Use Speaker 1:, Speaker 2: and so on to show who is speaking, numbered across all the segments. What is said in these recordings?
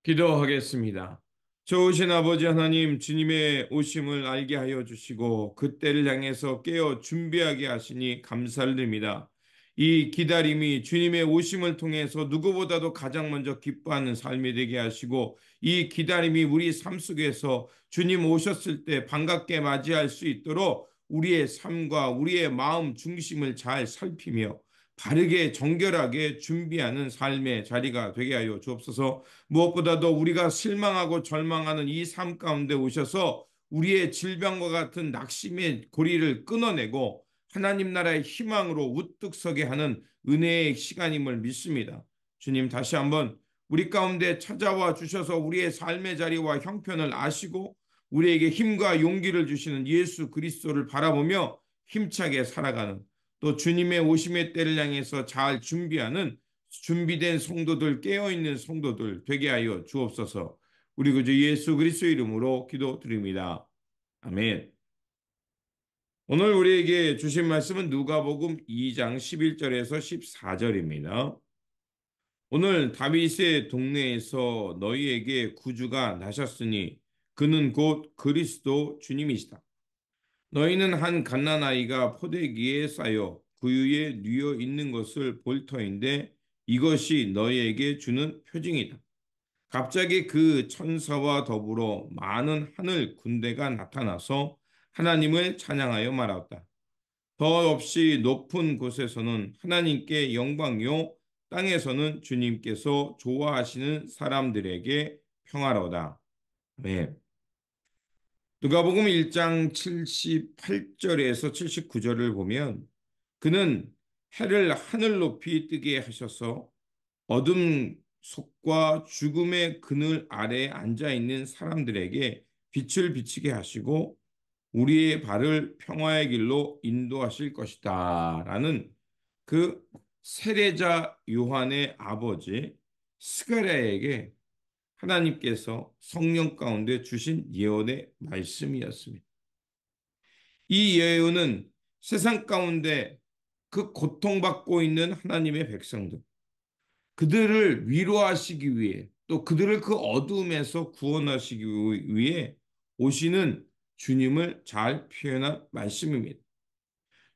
Speaker 1: 기도하겠습니다. 좋으신 아버지 하나님, 주님의 오심을 알게 하여 주시고 그 때를 향해서 깨어 준비하게 하시니 감사를 드립니다. 이 기다림이 주님의 오심을 통해서 누구보다도 가장 먼저 기뻐하는 삶이 되게 하시고, 이 기다림이 우리 삶 속에서 주님 오셨을 때 반갑게 맞이할 수 있도록 우리의 삶과 우리의 마음 중심을 잘 살피며 바르게 정결하게 준비하는 삶의 자리가 되게 하여 주옵소서. 무엇보다도 우리가 실망하고 절망하는 이 삶 가운데 오셔서 우리의 질병과 같은 낙심의 고리를 끊어내고 하나님 나라의 희망으로 우뚝 서게 하는 은혜의 시간임을 믿습니다. 주님, 다시 한번 우리 가운데 찾아와 주셔서 우리의 삶의 자리와 형편을 아시고 우리에게 힘과 용기를 주시는 예수 그리스도를 바라보며 힘차게 살아가는, 또 주님의 오심의 때를 향해서 잘 준비하는 준비된 성도들, 깨어있는 성도들 되게 하여 주옵소서. 우리 구주 예수 그리스도 이름으로 기도드립니다. 아멘. 오늘 우리에게 주신 말씀은 누가복음 2장 11절에서 14절입니다. 오늘 다윗의 동네에서 너희에게 구주가 나셨으니 그는 곧 그리스도 주님이시다. 너희는 한 갓난아이가 포대기에 쌓여 구유에 뉘어 있는 것을 볼 터인데 이것이 너희에게 주는 표징이다. 갑자기 그 천사와 더불어 많은 하늘 군대가 나타나서 하나님을 찬양하여 말하였다. 더없이 높은 곳에서는 하나님께 영광이요, 땅에서는 주님께서 좋아하시는 사람들에게 평화로다. 네. 누가복음 1장 78절에서 79절을 보면 그는 해를 하늘 높이 뜨게 하셔서 어둠 속과 죽음의 그늘 아래에 앉아 있는 사람들에게 빛을 비치게 하시고 우리의 발을 평화의 길로 인도하실 것이다. 라는 그 세례자 요한의 아버지 스가랴에게 하나님께서 성령 가운데 주신 예언의 말씀이었습니다. 이 예언은 세상 가운데 그 고통받고 있는 하나님의 백성들, 그들을 위로하시기 위해, 또 그들을 그 어두움에서 구원하시기 위해 오시는 주님을 잘 표현한 말씀입니다.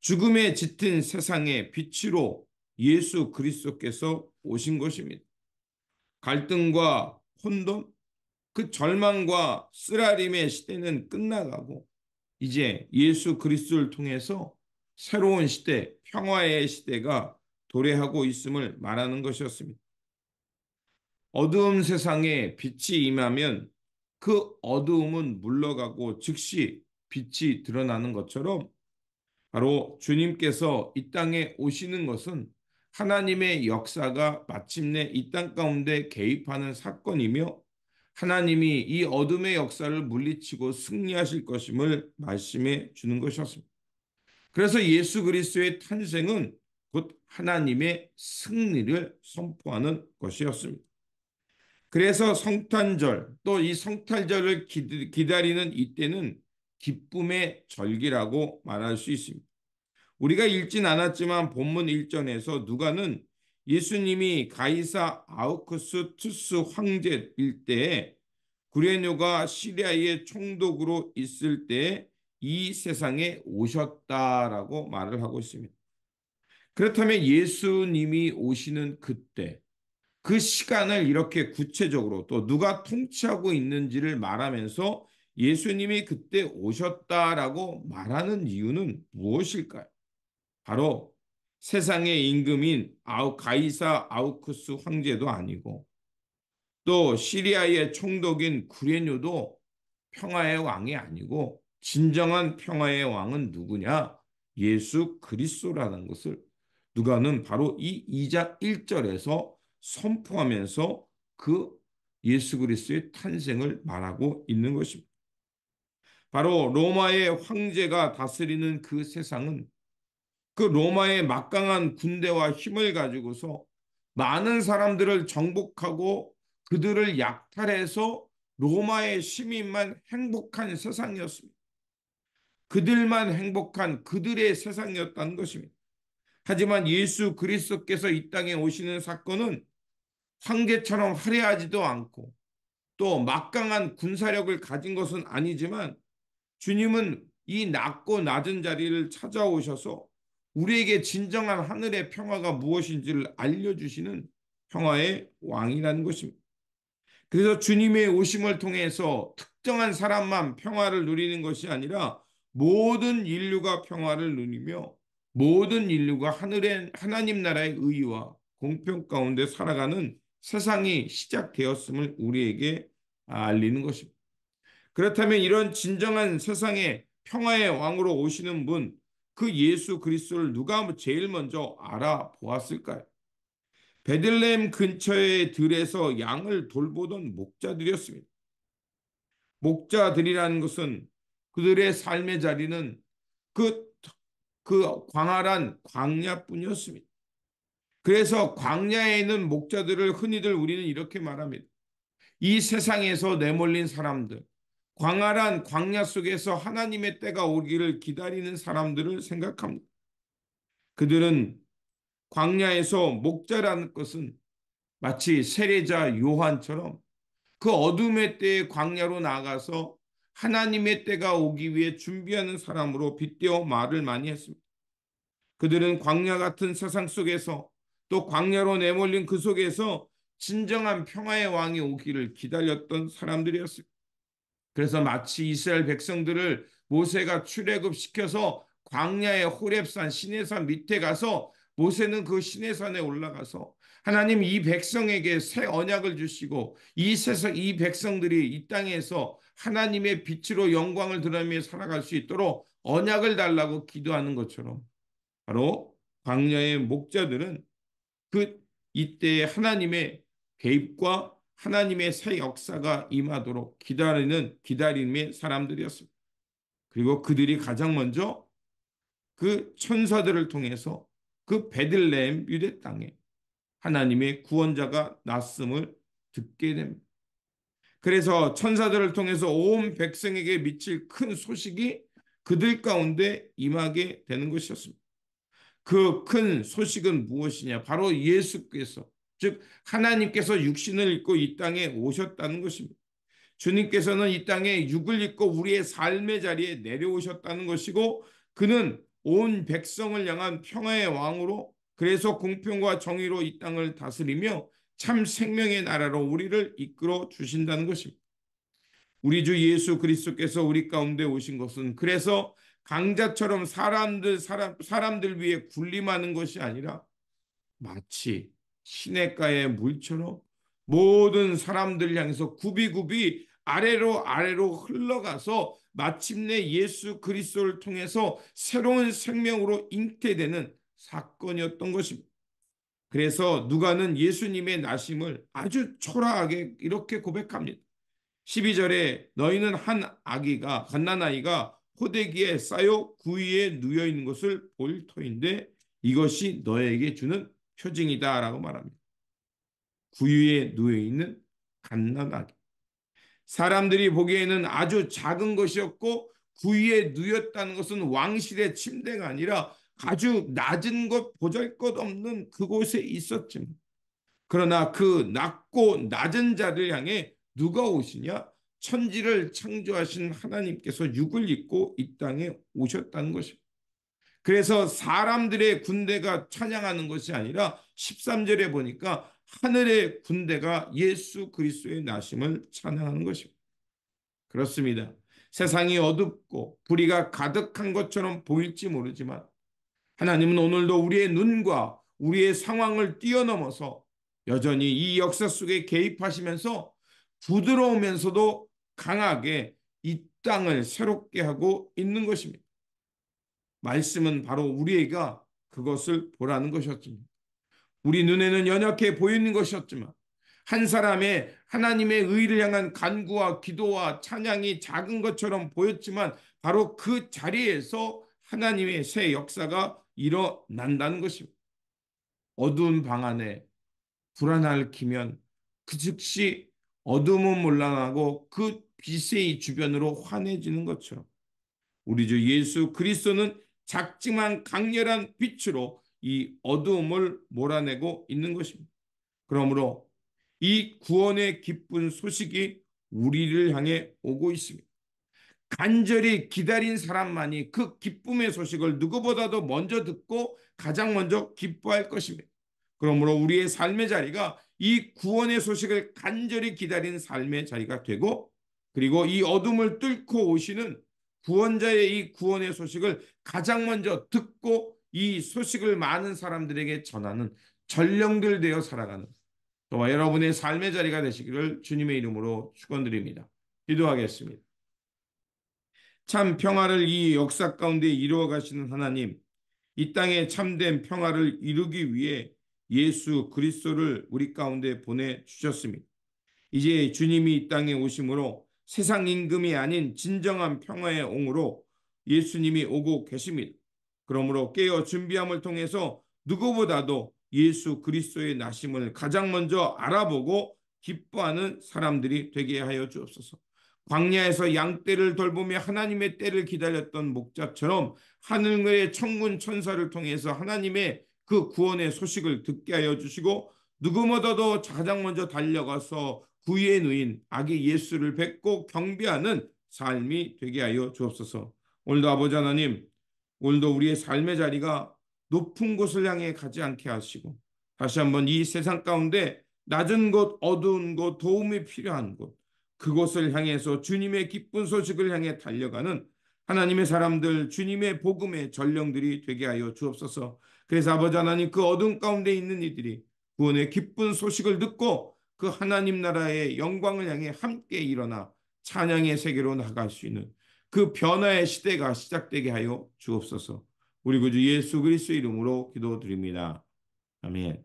Speaker 1: 죽음에 짙은 세상의 빛으로 예수 그리스도께서 오신 것입니다. 갈등과 혼돈, 그 절망과 쓰라림의 시대는 끝나가고 이제 예수 그리스도를 통해서 새로운 시대, 평화의 시대가 도래하고 있음을 말하는 것이었습니다. 어두운 세상에 빛이 임하면 그 어두움은 물러가고 즉시 빛이 드러나는 것처럼 바로 주님께서 이 땅에 오시는 것은 하나님의 역사가 마침내 이 땅 가운데 개입하는 사건이며 하나님이 이 어둠의 역사를 물리치고 승리하실 것임을 말씀해 주는 것이었습니다. 그래서 예수 그리스도의 탄생은 곧 하나님의 승리를 선포하는 것이었습니다. 그래서 성탄절, 또 이 성탄절을 기다리는 이때는 기쁨의 절기라고 말할 수 있습니다. 우리가 읽진 않았지만 본문 1절에서 누가는 예수님이 가이사 아우크스투스 황제일 때에 구레뇨가 시리아의 총독으로 있을 때 이 세상에 오셨다라고 말을 하고 있습니다. 그렇다면 예수님이 오시는 그때, 그 시간을 이렇게 구체적으로 또 누가 통치하고 있는지를 말하면서 예수님이 그때 오셨다라고 말하는 이유는 무엇일까요? 바로 세상의 임금인 가이사 아우쿠스 황제도 아니고 또 시리아의 총독인 구레뇨도 평화의 왕이 아니고 진정한 평화의 왕은 누구냐? 예수 그리스도라는 것을 누가는 바로 이 2장 1절에서 선포하면서 그 예수 그리스도의 탄생을 말하고 있는 것입니다. 바로 로마의 황제가 다스리는 그 세상은 그 로마의 막강한 군대와 힘을 가지고서 많은 사람들을 정복하고 그들을 약탈해서 로마의 시민만 행복한 세상이었습니다. 그들만 행복한 그들의 세상이었다는 것입니다. 하지만 예수 그리스도께서 이 땅에 오시는 사건은 황제처럼 화려하지도 않고 또 막강한 군사력을 가진 것은 아니지만 주님은 이 낮고 낮은 자리를 찾아오셔서 우리에게 진정한 하늘의 평화가 무엇인지를 알려주시는 평화의 왕이라는 것입니다. 그래서 주님의 오심을 통해서 특정한 사람만 평화를 누리는 것이 아니라 모든 인류가 평화를 누리며 모든 인류가 하늘의 하나님 나라의 의와 공평 가운데 살아가는 세상이 시작되었음을 우리에게 알리는 것입니다. 그렇다면 이런 진정한 세상의 평화의 왕으로 오시는 분, 그 예수 그리스도를 누가 제일 먼저 알아보았을까요? 베들레헴 근처의 들에서 양을 돌보던 목자들이었습니다. 목자들이라는 것은 그들의 삶의 자리는 그, 그 광활한 광야뿐이었습니다. 그래서 광야에 있는 목자들을 흔히들 우리는 이렇게 말합니다. 이 세상에서 내몰린 사람들, 광활한 광야 속에서 하나님의 때가 오기를 기다리는 사람들을 생각합니다. 그들은 광야에서 목자라는 것은 마치 세례자 요한처럼 그 어둠의 때의 광야로 나가서 하나님의 때가 오기 위해 준비하는 사람으로 빗대어 말을 많이 했습니다. 그들은 광야 같은 세상 속에서 또 광야로 내몰린 그 속에서 진정한 평화의 왕이 오기를 기다렸던 사람들이었습니다. 그래서 마치 이스라엘 백성들을 모세가 출애굽시켜서 광야의 호렙산 시내산 밑에 가서 모세는 그 시내산에 올라가서 하나님 이 백성에게 새 언약을 주시고 이 세상 이 백성들이 이 땅에서 하나님의 빛으로 영광을 드러내며 살아갈 수 있도록 언약을 달라고 기도하는 것처럼 바로 광야의 목자들은 그 이때에 하나님의 개입과 하나님의 새 역사가 임하도록 기다리는 기다림의 사람들이었습니다. 그리고 그들이 가장 먼저 그 천사들을 통해서 그 베들레헴 유대 땅에 하나님의 구원자가 났음을 듣게 됩니다. 그래서 천사들을 통해서 온 백성에게 미칠 큰 소식이 그들 가운데 임하게 되는 것이었습니다. 그 큰 소식은 무엇이냐? 바로 예수께서, 즉 하나님께서 육신을 입고 이 땅에 오셨다는 것입니다. 주님께서는 이 땅에 육을 입고 우리의 삶의 자리에 내려오셨다는 것이고 그는 온 백성을 향한 평화의 왕으로 그래서 공평과 정의로 이 땅을 다스리며 참 생명의 나라로 우리를 이끌어 주신다는 것입니다. 우리 주 예수 그리스도께서 우리 가운데 오신 것은 그래서 강자처럼 사람들 위해 군림하는 것이 아니라 마치 시냇가의 물처럼 모든 사람들 향해서 굽이굽이 아래로 흘러가서 마침내 예수 그리스도를 통해서 새로운 생명으로 잉태되는 사건이었던 것입니다. 그래서 누가는 예수님의 나심을 아주 초라하게 이렇게 고백합니다. 12절에 너희는 한 아기가 갓난아이가 호되기에 쌓여 구위에 누워 있는 것을 볼 터인데 이것이 너에게 주는 표징이다라고 말합니다. 구유에 누워 있는 갓난아기. 사람들이 보기에는 아주 작은 것이었고 구유에 누웠다는 것은 왕실의 침대가 아니라 아주 낮은 것 보잘것없는 그곳에 있었지만 그러나 그 낮고 낮은 자를 향해 누가 오시냐? 천지를 창조하신 하나님께서 육을 입고 이 땅에 오셨다는 것입니다. 그래서 사람들의 군대가 찬양하는 것이 아니라 13절에 보니까 하늘의 군대가 예수 그리스도의 나심을 찬양하는 것입니다. 그렇습니다. 세상이 어둡고 불의가 가득한 것처럼 보일지 모르지만 하나님은 오늘도 우리의 눈과 우리의 상황을 뛰어넘어서 여전히 이 역사 속에 개입하시면서 부드러우면서도 강하게 이 땅을 새롭게 하고 있는 것입니다. 말씀은 바로 우리가 그것을 보라는 것이었습니다. 우리 눈에는 연약해 보이는 것이었지만 한 사람의 하나님의 의를 향한 간구와 기도와 찬양이 작은 것처럼 보였지만 바로 그 자리에서 하나님의 새 역사가 일어난다는 것입니다. 어두운 방 안에 불안을 키면 그 즉시 어둠은 몰락하고 그 빛의 주변으로 환해지는 것처럼 우리 주 예수 그리스도는 작지만 강렬한 빛으로 이 어두움을 몰아내고 있는 것입니다. 그러므로 이 구원의 기쁜 소식이 우리를 향해 오고 있습니다. 간절히 기다린 사람만이 그 기쁨의 소식을 누구보다도 먼저 듣고 가장 먼저 기뻐할 것입니다. 그러므로 우리의 삶의 자리가 이 구원의 소식을 간절히 기다리는 삶의 자리가 되고, 그리고 이 어둠을 뚫고 오시는 구원자의 이 구원의 소식을 가장 먼저 듣고 이 소식을 많은 사람들에게 전하는 전령들 되어 살아가는 저와 여러분의 삶의 자리가 되시기를 주님의 이름으로 축원드립니다. 기도하겠습니다. 참 평화를 이 역사 가운데 이루어 가시는 하나님, 이 땅에 참된 평화를 이루기 위해 예수 그리스도를 우리 가운데 보내주셨습니다. 이제 주님이 이 땅에 오심으로 세상 임금이 아닌 진정한 평화의 옹으로 예수님이 오고 계십니다. 그러므로 깨어 준비함을 통해서 누구보다도 예수 그리스도의 나심을 가장 먼저 알아보고 기뻐하는 사람들이 되게 하여 주옵소서. 광야에서 양떼를 돌보며 하나님의 때를 기다렸던 목자처럼 하늘의 천군 천사를 통해서 하나님의 그 구원의 소식을 듣게 하여 주시고, 누구보다도 가장 먼저 달려가서 구유에 누인 아기 예수를 뵙고 경배하는 삶이 되게 하여 주옵소서. 오늘도 아버지 하나님, 오늘도 우리의 삶의 자리가 높은 곳을 향해 가지 않게 하시고, 다시 한번 이 세상 가운데 낮은 곳, 어두운 곳, 도움이 필요한 곳, 그곳을 향해서 주님의 기쁜 소식을 향해 달려가는 하나님의 사람들, 주님의 복음의 전령들이 되게 하여 주옵소서. 그래서 아버지 하나님, 그 어두운 가운데 있는 이들이 구원의 기쁜 소식을 듣고 그 하나님 나라의 영광을 향해 함께 일어나 찬양의 세계로 나갈 수 있는 그 변화의 시대가 시작되게 하여 주옵소서. 우리 구주 예수 그리스도 이름으로 기도드립니다. 아멘.